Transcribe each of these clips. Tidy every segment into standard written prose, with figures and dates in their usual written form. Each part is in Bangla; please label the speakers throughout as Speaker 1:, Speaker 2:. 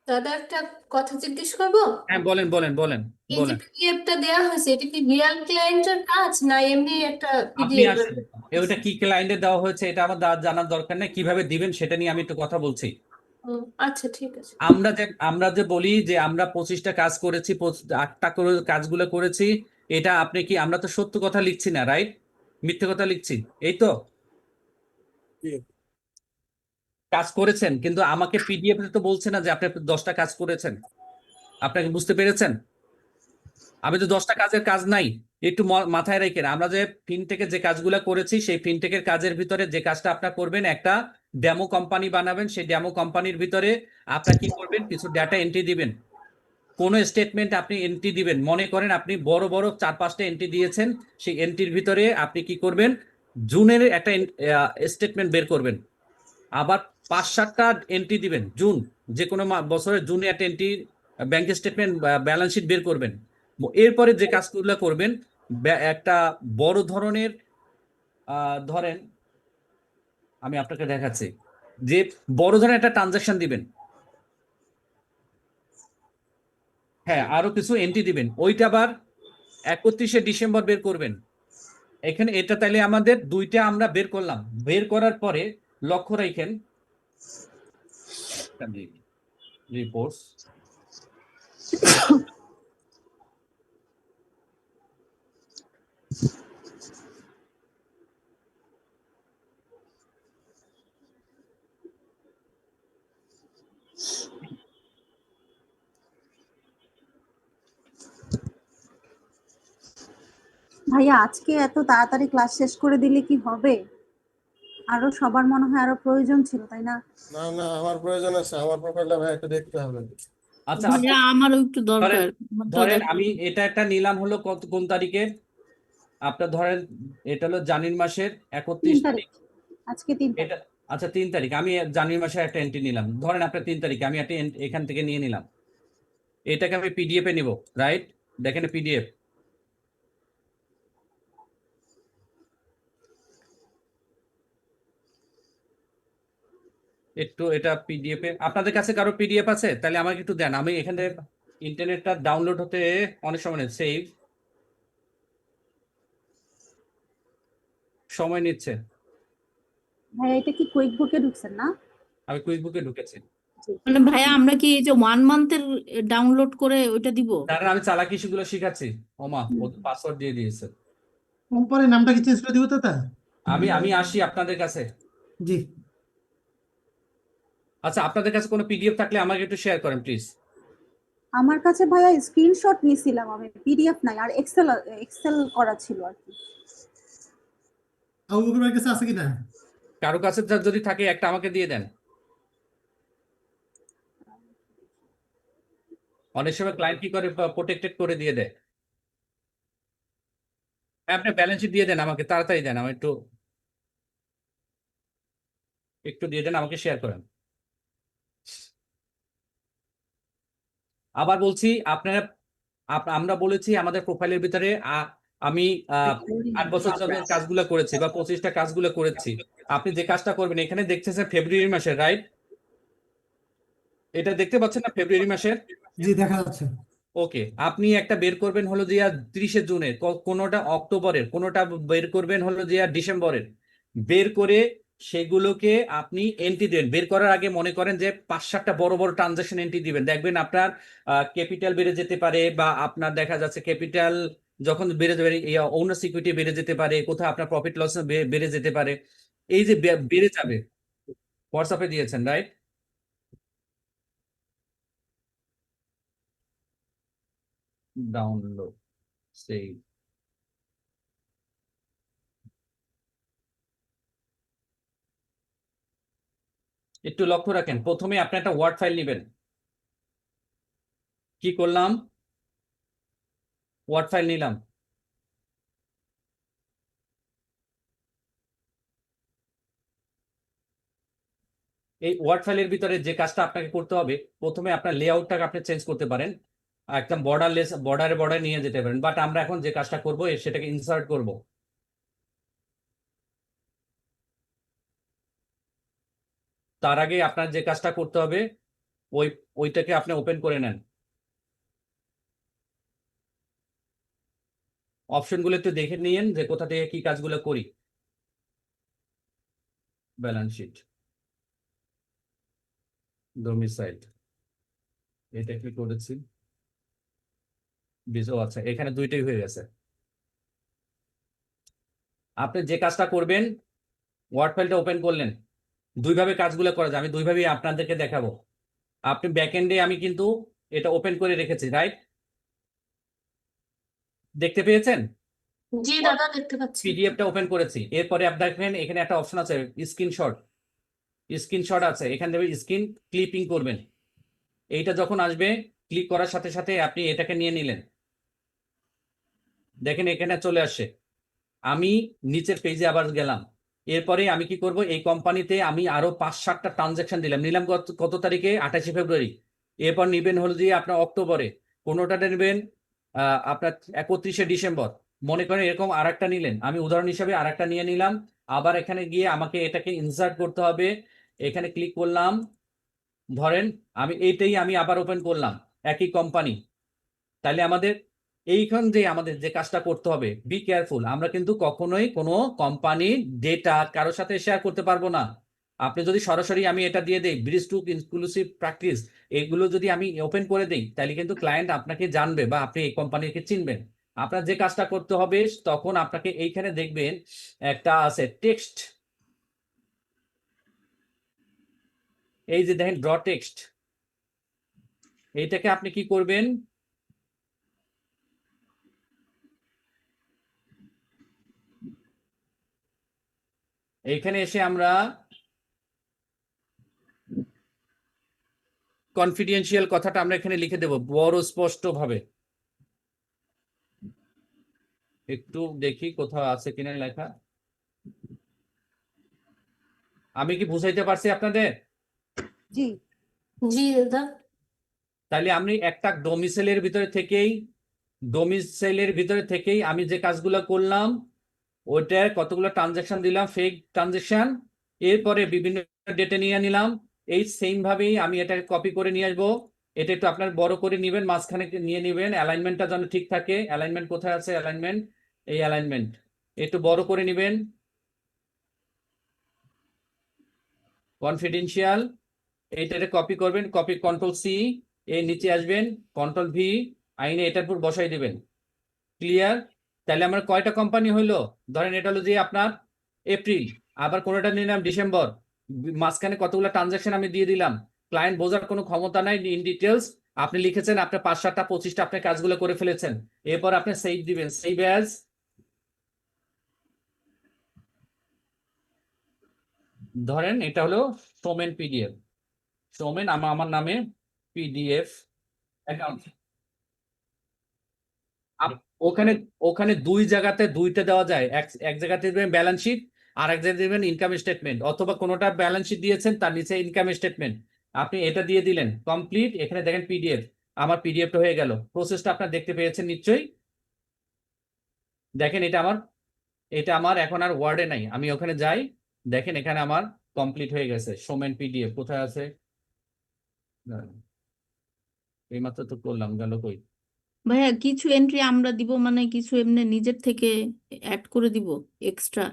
Speaker 1: দাদা, একটা কথা জিজ্ঞেস করবো।
Speaker 2: হ্যাঁ, বলেন বলেন বলেন
Speaker 1: এই যে
Speaker 2: বলেন।
Speaker 1: পিডিএফটা দেওয়া হয়েছে, এটা কি রিয়েল ক্লায়েন্টের কাজ না এমনি একটা
Speaker 2: আপনি
Speaker 1: পিডিএফ?
Speaker 2: আসেন, ওটা কি ক্লায়েন্টে দেওয়া হয়েছে এটা আমার জানার দরকার নেই, কিভাবে দিবেন সেটা নিয়ে আমি একটু কথা বলছি।
Speaker 1: ও, আচ্ছা, ঠিক আছে।
Speaker 2: আমরা যে বলি যে আমরা 25টা কাজ করেছি, 8টা করে কাজগুলো করেছি, এটা আপনি কি, আমরা তো সত্য কথা লিখছি না, রাইট? মিথ্যে কথা লিখছি, এই তো।
Speaker 3: জি।
Speaker 2: কাজ করেছেন, কিন্তু আমাকে পিডিএফ তো বলছে না যে আপনি 10টা কাজ করেছেন। আপনাকে বুঝতে পেরেছেন? আমি তো 10টা কাজের কাজ নাই। একটু মাথায় রেখে, আমরা যে ফিনটেকে যে কাজগুলো করেছি, সেই ফিনটেকের কাজের ভিতরে যে কাজটা আপনার করবেন, একটা ডেমো কোম্পানি বানাবেন। সেই ডেমো কোম্পানির ভিতরে আপনার কি করবেন, কিছু ডাটা এন্ট্রি দিবেন। কোন স্টেটমেন্ট আপনি এন্ট্রি দিবেন, মনে করেন আপনি বড় বড় 4-5টা এন্ট্রি দিয়েছেন, সেই এন্ট্রির ভিতরে আপনি কি করবেন, জুনের একটা স্টেটমেন্ট বের করবেন। আবার 5-7টা এন্ট্রি দিবেন জুন, যে কোনো বছরের জুনে একটা entry, bank statement, balance sheet বের করবেন। এরপরে যে কাজগুলো করবেন, একটা বড় ধরনের, ধরেন আমি আপনাকে দেখাচ্ছি, যে বড় ধরনের একটা ট্রানজাকশন দিবেন। হ্যাঁ, আরো কিছু এন্ট্রি দিবেন, ওইটা আবার 31শে ডিসেম্বর বের করবেন। এখানে এটা তাইলে আমাদের দুইটা আমরা বের করলাম। বের করার পরে লক্ষ্য রাখেন, রিপোর্টস,
Speaker 4: ভাইয়া আজকে এত তাড়াতাড়ি ক্লাস শেষ করে দিলে কি হবে? আরো সবার মনে হয় আরো প্রয়োজন ছিল, তাই না?
Speaker 3: না না, আমার প্রয়োজন আছে, আমার প্রোফাইলটা ভাই একটু দেখতে হবে।
Speaker 2: আচ্ছা
Speaker 5: ভাইয়া
Speaker 2: আপনি
Speaker 5: আমারও একটু
Speaker 2: ধরেন,
Speaker 5: দরকার, আমারটাও
Speaker 2: ধরেন
Speaker 5: দেখো।
Speaker 2: আমি এটা একটা নিলাম হলো কোন তারিখে, আপনার ধরেন এটা হলো জানুয়ারি মাসের
Speaker 4: তিন
Speaker 2: 31 তারিখ।
Speaker 4: তারিখ আজকে 3 তারিখ।
Speaker 2: এটা আচ্ছা, 3 তারিখ আমি জানুয়ারি মাসের একটা এন্ট্রি নিলাম, ধরেন আপনার 3 তারিখে আমি একটা এখান থেকে নিয়ে নিলাম। এটাকে আমি পিডিএফ এ নিব, রাইট? দেখেন পিডিএফ, একটু এটা পিডিএফ এ, আপনাদের কাছে কারো পিডিএফ আছে তাহলে আমাকে একটু দেন। আমি এখানে ইন্টারনেটটা ডাউনলোড হতে অনেক সময় নেই, সময় নিচ্ছে।
Speaker 4: ভাইয়া এটা কি কুইক বুকে ঢুকছেন না?
Speaker 2: আমি কুইকবুকে ঢুকেছি।
Speaker 4: জি।
Speaker 5: মানে ভাইয়া আমরা কি এই যে 1 মান্থের ডাউনলোড করে ওইটা দিব?
Speaker 2: দাঁড়ান, আমি চালাকি সেগুলো শিখাচ্ছি। ওমা, ও
Speaker 4: হুম।
Speaker 2: পাসওয়ার্ড দিয়ে দিয়েছে।
Speaker 6: কোম্পানির নামটা কি চেঞ্জ করে দিব দাদা?
Speaker 2: আমি আসি আপনাদের কাছে।
Speaker 6: জি।
Speaker 2: আচ্ছা, আপনাদের কাছে কোনো পিডিএফ থাকলে আমাকে একটু শেয়ার করেন প্লিজ।
Speaker 4: আমার কাছে ভাইয়া স্ক্রিনশট নিছিলাম, আমি পিডিএফ নাই, আর এক্সেল এক্সেল করা ছিল আর কি।
Speaker 6: আবু বকর ভাইয়ের কাছে আছে কিনা?
Speaker 2: কারো কাছে যদি থাকে একটা আমাকে দিয়ে দেন। অনেক সময় ক্লায়েন্ট কি করে, প্রোটেক্টেড করে দিয়ে দেয়। হ্যাঁ, আপনি ব্যালেন্স শিট দিয়ে দেন আমাকে, তাড়াতাড়ি দেন, আমি একটু একটু দিয়ে দেন, আমাকে শেয়ার করেন। আবার বলছি, আপনারা, আমরা বলেছি আমাদের প্রোফাইলের ভিতরে আমি 8 বছর ধরে কাজগুলো করেছি বা 25টা কাজগুলো করেছি। আপনি যে কাজটা করবেন, এখানে দেখতেছেন ফেব্রুয়ারি মাসের, রাইট? এটা দেখতে পাচ্ছেন না, ফেব্রুয়ারি মাসের?
Speaker 6: জি, দেখা যাচ্ছে।
Speaker 2: ওকে, আপনি একটা বের করবেন হলো যে 30শে জুনের, কোনোটা অক্টোবরের, কোনোটা বের করবেন হলো যে ডিসেম্বরের। বের করে সেগুলোকে আপনি এন্ট্রি দেন। বের করার আগে মনে করেন যে 5-7টা বড় বড় ট্রানজাকশন এন্ট্রি দিবেন, দেখবেন আপনার ক্যাপিটাল বেড়ে যেতে পারে, বা আপনার দেখা যাচ্ছে ক্যাপিটাল যখন বেড়ে যাবে, ওনার সিকিউরিটি বেড়ে যেতে পারে, কোথাও আপনার প্রফিট লস বেড়ে যেতে পারে। এই যে বেড়ে যাবে। হোয়াটসঅ্যাপে দিয়েছেন, রাইট? ডাউনলোড, সেই, একটু লক্ষ্য রাখেন, প্রথমে আপনি একটা ওয়ার্ড ফাইল নেবেন। কি করলাম, ওয়ার্ড ফাইল নিলাম। এই ওয়ার্ড ফাইলের ভিতরে যে কাজটা আপনাকে করতে হবে, প্রথমে আপনার লেআউটটাকে আপনি চেঞ্জ করতে পারেন, একদম বর্ডারলেস, বর্ডারে বর্ডারে নিয়ে যেতে পারেন, বাট আমরা এখন যে কাজটা করব সেটাকে ইনসার্ট করব। তার আগে আপনার যে কাজটা করতে হবে, ওই ওইটাকে আপনি ওপেন করে নেন। অপশনগুলো একটু দেখে নিয়েন যে কোথা থেকে কি কাজগুলো করি। ব্যালেন্স শিট, ডোমিসাইল, এটা কি করেছি, আচ্ছা এখানে দুইটাই হয়ে গেছে। আপনি যে কাজটা করবেন, ওয়ার্ড ফাইলটা ওপেন করলেন, দুইভাবে কাজগুলো করা যায়, আমি দুইভাবেই আপনাদেরকে দেখাবো। আপনি ব্যাকএন্ডে আমি কিন্তু এটা ওপেন করে রেখেছি, রাইট? দেখতে পেয়েছেন?
Speaker 1: জি দাদা, দেখতে পাচ্ছি।
Speaker 2: পিডিএফটা ওপেন করেছি। এরপরে আপনি দেখবেন এখানে একটা অপশন আছে স্ক্রিনশট, স্ক্রিনশট আছে, এখান থেকে স্ক্রিন ক্লিপিং করবেন। এইটা যখন আসবে, ক্লিক করার সাথে সাথে আপনি এটাকে নিয়ে নিলেন, দেখেন এখানে চলে আসছে। আমি নিচের পেজে আবার গেলাম। এরপরে আমি কি করব, এই কোম্পানিতে আমি আরো 5-7টা ট্রানজাকশন দিলাম। নিলাম কত তারিখে? 28শে ফেব্রুয়ারি। এরপর নিবেন হলো যে আপনার অক্টোবরে, কোনোটা নেবেন আপনার 31শে ডিসেম্বর। মনে করেন এরকম আরেকটা নিলেন, আমি উদাহরণ হিসাবে আরেকটা নিয়ে নিলাম। আবার এখানে গিয়ে আমাকে এটাকে ইনসার্ট করতে হবে, এখানে ক্লিক করলাম। ধরেন এইটাই আমি আবার ওপেন করলাম, একই কোম্পানি। তাহলে আমাদের এইখান যে আমাদের যে কাজটা করতে হবে, বি কেয়ারফুল, আমরা কিন্তু কখনোই কোনো কোম্পানির ডেটা কারোর সাথে শেয়ার করতে পারবো না। আপনি যদি সরাসরি আমি এটা দিয়ে দেই ব্রিজ টু ইনক্লুসিভ প্র্যাকটিস, এগুলো যদি আমি ওপেন করে দেই, তাহলে কিন্তু ক্লায়েন্ট আপনাকে জানবে বা আপনি এই কোম্পানিকে চিনবেন। আপনার যে কাজটা করতে হবে, তখন আপনাকে এইখানে দেখবেন একটা আছে টেক্সট, এই যে দেখেন ড্র টেক্সট, এইটাকে আপনি কি করবেন, এইখানে এসে আমরা কনফিডেন্সিয়াল কথাটা আমরা এখানে লিখে দেব বড় স্পষ্ট ভাবে। একটু দেখি কোথাও আছে কিনা লেখা। আমি কি বুঝাইতে পারছি আপনাদের?
Speaker 4: জি।
Speaker 1: জি দাদা।
Speaker 2: তাহলে আমি একটা ডোমিসাইলের ভিতরে থেকেই আমি যে কাজগুলো করলাম, ওইটার কতগুলো ট্রানজাকশন দিলাম, ফেক ট্রানজাকশন। এরপরে বিভিন্ন ডেটা নিয়ে নিলাম। এই সেম ভাবেই আমি এটাকে কপি করে নিয়ে আসবো। এটা একটু আপনার বড় করে নিবেন, মাঝখানে নিয়ে নিবেন, অ্যালাইনমেন্টটা যেন ঠিক থাকে। অ্যালাইনমেন্ট কোথায় আছে? অ্যালাইনমেন্ট, এই অ্যালাইনমেন্ট একটু বড় করে নিবেন। কনফিডেন্সিয়াল, এইটাতে কপি করবেন, কপি কন্ট্রোল সি, এই নিচে আসবেন, কন্ট্রোল ভি, আইনে এটার উপর বসাই দিবেন। ক্লিয়ার? তাহলে আমার কয়টা কোম্পানি হইলো? ধরেন এটা হলো যে আপনার এপ্রিল, আবার কোনোটা নিলাম ডিসেম্বর, মাঝখানে কতগুলো ট্রানজাকশন আমি দিয়ে দিলাম। ক্লায়েন্ট বোঝার কোনো ক্ষমতা নাই ইন ডিটেলস। আপনি লিখেছেন আপনি 5-7টা 25টা আপনি কাজগুলো করে ফেলেছেন। এরপর আপনি সেভ দিবেন, সেভ অ্যাজ। ধরেন এটা হলো সোমেন পিডিএফ, সোমেন আমার নামে পিডিএফ অ্যাকাউন্ট। ওখানে ওখানে দুই জায়গাতে দুইটা দেওয়া যায়, এক জায়গাতে দেবেন ব্যালেন্স শিট, আর এক জায়গায় দেবেন ইনকাম স্টেটমেন্ট, অথবা কোনোটা ব্যালেন্স শিট দিয়েছেন তার নিচে ইনকাম স্টেটমেন্ট, আপনি এটা দিয়ে দিলেন কমপ্লিট। এখানে দেখেন পিডিএফ, আমার পিডিএফটা হয়ে গেল। প্রসেসটা আপনার দেখতে পেয়েছেন নিশ্চয়ই। দেখেন এটা আমার এখন আর ওয়ার্ডে নাই, আমি ওখানে যাই, দেখেন এখানে আমার কমপ্লিট হয়ে গেছে। সোমেন পিডিএফ কোথায় আছে? এইমাত্র তো করলাম, গেল কই?
Speaker 5: ভাইয়া কিছু এন্ট্রি আমরা দিব, মানে কিছু এমনি নিজের থেকে অ্যাড করে দিব এক্সট্রা।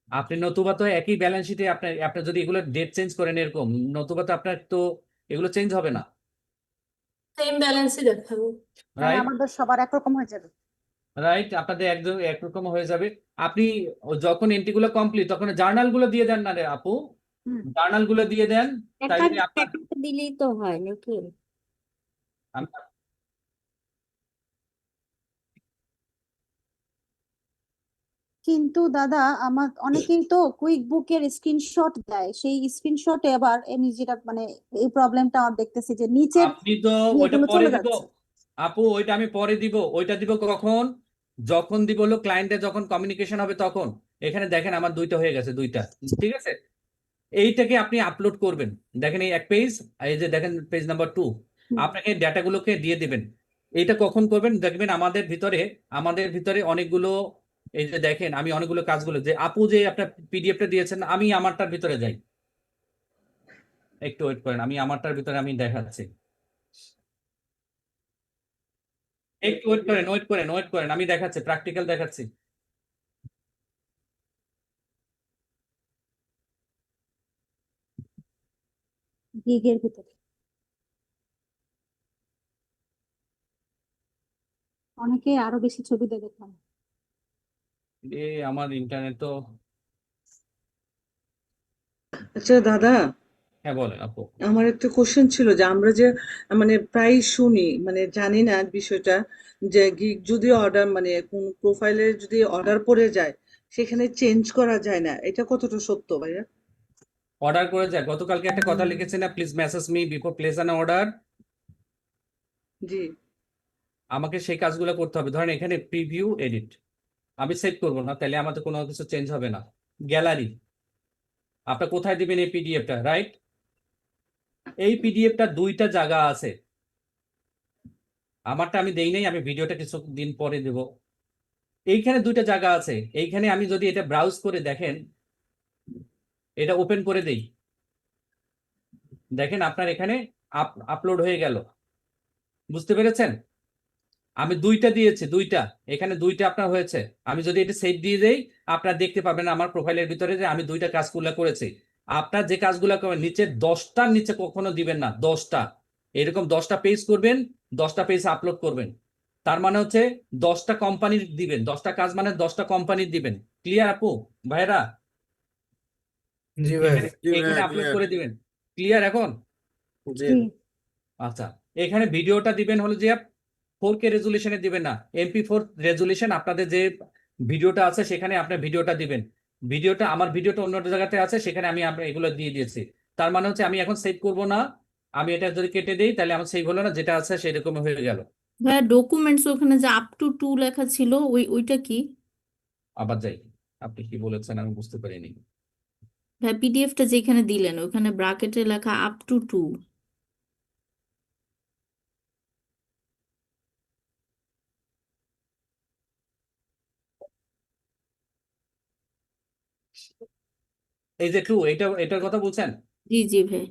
Speaker 2: আপনি নতুবা তো একই ব্যালেন্স শিটে আপনি আপনি যদি এগুলো ডেট চেঞ্জ করেন এরকম, নতুবা তো আপনার তো এগুলো চেঞ্জ হবে না,
Speaker 1: সেম ব্যালেন্সই দেখাবো।
Speaker 4: তাহলে
Speaker 2: রাইট?
Speaker 4: আমাদের সবার একরকম হয়ে যাবে।
Speaker 2: রাইট, আপনাদের একদম একরকম হয়ে যাবে। আপনি যখন এন্ট্রিগুলো কমপ্লিট, তখন জার্নাল গুলো দিয়ে দেন না রে আপু,
Speaker 4: হুম।
Speaker 2: জার্নাল গুলো দিয়ে দেন, তাইলে আপনার
Speaker 7: দিলেই তো হয় নাকি?
Speaker 2: আমি-
Speaker 4: কিন্তু দাদা আমার অনেকেই তো কুইক বুকের স্ক্রিনশট দেয়, সেই স্ক্রিনশটে আবার আমি যেটা মানে এই প্রবলেমটা আমার দেখতেছি যে নিচের
Speaker 2: আপনি তো ওইটা
Speaker 4: ইয়েগুলো
Speaker 2: পরে
Speaker 4: চলে
Speaker 2: দিব
Speaker 4: যাচ্ছে।
Speaker 2: আপু, ওইটা আমি পরে দিব। ওইটা দিব কখন? যখন দিব হলো ক্লায়েন্টের যখন কমিউনিকেশন হবে তখন। এখানে দেখেন আমার দুইটা হয়ে গেছে, দুইটা, ঠিক আছে। এইটাকে আপনি আপলোড করবেন, দেখেন এই এক পেজ, এই যে দেখেন পেজ নাম্বার 2,
Speaker 4: হুম।
Speaker 2: আপনাকে ডেটাগুলোকে দিয়ে দিবেন। এইটা কখন করবেন? দেখবেন আমাদের ভিতরে অনেকগুলো, এই যে দেখেন আমি অনেকগুলো কাজগুলো যে আপু যে আপনার পিডিএফটা দিয়েছেন, আমি আমারটার ভিতরে যাই, একটু ওয়েট করেন, আমি আমারটার ভিতরে আমি দেখাচ্ছি। একটু ওয়েট করেন, আমি দেখাচ্ছি, প্র্যাকটিক্যাল দেখাচ্ছি।
Speaker 4: গিগের ভিতরে অনেকে আরো বেশি ছবি দিয়ে দেখলাম।
Speaker 2: আমার ইন্টারনেট তো,
Speaker 7: আচ্ছা দাদা,
Speaker 2: হ্যাঁ বলেন আপু।
Speaker 7: আমার একটা কোশ্চেন ছিল যে আমরা যে মানে প্রায় শুনি, মানে জানি না বিষয়টা, যে গিগ যদি অর্ডার মানে কোন প্রোফাইলে যদি অর্ডার পড়ে যায় সেখানে চেঞ্জ করা যায় না, এটা কতটা সত্য ভাইয়া?
Speaker 2: অর্ডার করে যায়, গতকালকে একটা কথা লিখেছি না, please message me before place an order.
Speaker 7: জি।
Speaker 2: আমাকে সেই কাজগুলো করতে হবে। ধরেন এখানে প্রিভিউ এডিট আমি সেভ করবো না, তাহলে আমাদের কোনো কিছু চেঞ্জ হবে না। গ্যালারি আপনি কোথায় দিবেন এই পিডিএফটা, রাইট? এই পিডিএফটা দুইটা জায়গা আছে, আমারটা আমি দেই নাই, আমি ভিডিওটা কিছুদিন পরে দেব। এইখানে দুইটা জায়গা আছে, এইখানে আমি যদি এটা ব্রাউজ করে দেখেন, এটা ওপেন করে দেই, দেখেন আপনার এখানে আপলোড হয়ে গেল। বুঝতে পেরেছেন? আমি দুইটা দিয়েছি, দুইটা, এখানে দুইটা আপনার হয়েছে। আমি যদি এটা সেভ দিয়ে দেই, আপনারা দেখতে পাবেন আমার প্রোফাইলের ভিতরে যে আমি দুইটা কাজগুলো করেছি। আপনার যে কাজগুলো করবেন, নিচে 10টার নিচে কখনো দিবেন না, 10টা, এরকম 10টা পেজ করবেন, 10টা পেজ আপলোড করবেন। তার মানে হচ্ছে 10টা কোম্পানির দিবেন, 10টা কাজ মানে 10টা কোম্পানির দিবেন। ক্লিয়ার আপু ভাইরা?
Speaker 6: জি ভাই।
Speaker 2: এখানে
Speaker 3: জি
Speaker 2: এখানে
Speaker 3: ভাইয়া,
Speaker 2: আপলোড
Speaker 3: clear।
Speaker 2: করে দিবেন। ক্লিয়ার এখন?
Speaker 3: জি।
Speaker 4: জি
Speaker 2: আচ্ছা, এখানে ভিডিওটা দিবেন হলো যে 4K রেজুলেশনে দিবেন না, MP4 রেজুলেশন। আপনাদের যে ভিডিওটা আছে সেখানে আপনার ভিডিওটা দিবেন। ভিডিওটা, আমার ভিডিওটা অন্য জায়গাতে আছে, সেখানে আমি আপনার এগুলো দিয়ে দিয়েছি। তার মানে হচ্ছে আমি এখন সেভ করব না, আমি এটা যদি কেটে দিই তাহলে আমার সেভ হলো না, যেটা আছে সেরকম হয়ে গেল।
Speaker 5: ভাইয়া ডকুমেন্টস ওখানে যে আপ টু 2 লেখা ছিল ওইটা কি?
Speaker 2: আবার যাই, আপনি কি বলেছেন আমি বুঝতে পারিনি।
Speaker 5: ভাইয়া পিডিএফটা যেখানে দিলেন ওখানে ব্র্যাকেটে লেখা আপ টু 2।
Speaker 2: এই যে 2, এটার কথা বলছেন?
Speaker 5: জি জি ভাই।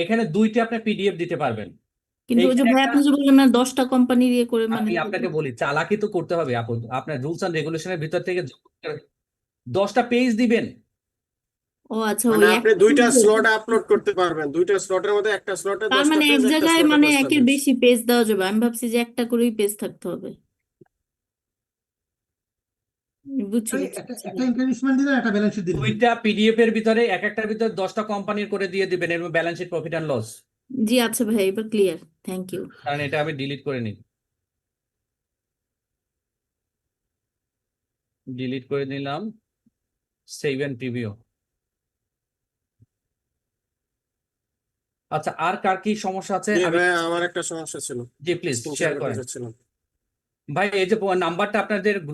Speaker 2: এখানে দুইটা আপনি পিডিএফ দিতে পারবেন।
Speaker 5: কিন্তু ওই যে
Speaker 2: এইখানে
Speaker 5: ভাই
Speaker 2: একটা,
Speaker 5: আপনি যে বললেন না 10টা কোম্পানির ইয়ে করে মানে
Speaker 2: আমি আপনাকে বলি, চালাকি তো করতে হবে আপু, আপনার রুলস এন্ড রেগুলেশনের ভিতর থেকে 10টা পেজ দিবেন।
Speaker 5: ও আচ্ছা
Speaker 3: মানে
Speaker 5: ওই
Speaker 3: আপনি
Speaker 5: একটা
Speaker 3: দুইটা
Speaker 5: page এ।
Speaker 3: স্লট আপলোড করতে পারবেন, দুইটা স্লটের মধ্যে একটা স্লটে
Speaker 5: তার
Speaker 3: 10টা
Speaker 5: মানে
Speaker 3: পেজ,
Speaker 5: এক
Speaker 3: একটা
Speaker 5: জায়গায়
Speaker 3: স্লটে
Speaker 5: মানে
Speaker 3: 10টা
Speaker 5: একের
Speaker 3: পেজ।
Speaker 5: বেশি পেজ দেওয়া যাবে? আমি ভাবছি যে একটা করেই পেজ থাকতে হবে। বুঝছি
Speaker 6: এই
Speaker 5: বুঝছি
Speaker 6: একটা
Speaker 5: বুঝছি।
Speaker 6: একটা ইনক্রিমেন্ট দিলেন, একটা ব্যালেন্স শিট দিলেন।
Speaker 2: দুইটা পিডিএফ এর ভিতরে এক একটার ভিতরে 10টা কোম্পানির করে দিয়ে দিবেন, এর balance sheet, profit and loss.
Speaker 5: জি আচ্ছা ভাই, এবার ক্লিয়ার, থ্যাংক ইউ।
Speaker 2: কারণ এটা আমি ডিলিট করে নিই, ডিলিট করে নিলাম, সেভ এন্ড প্রিভিউ। আচ্ছা, আর কার কি সমস্যা আছে?
Speaker 3: জি
Speaker 2: আমি,
Speaker 3: ভাইয়া, আমার একটা সমস্যা ছিল,
Speaker 2: জি প্লিজ
Speaker 3: স্ক্রিন শেয়ার
Speaker 2: শেয়ার
Speaker 3: করতে
Speaker 2: করেন
Speaker 3: চাচ্ছিলাম।
Speaker 2: ভাই। এই যে নাম্বারটা আপনাদের গ্রুপ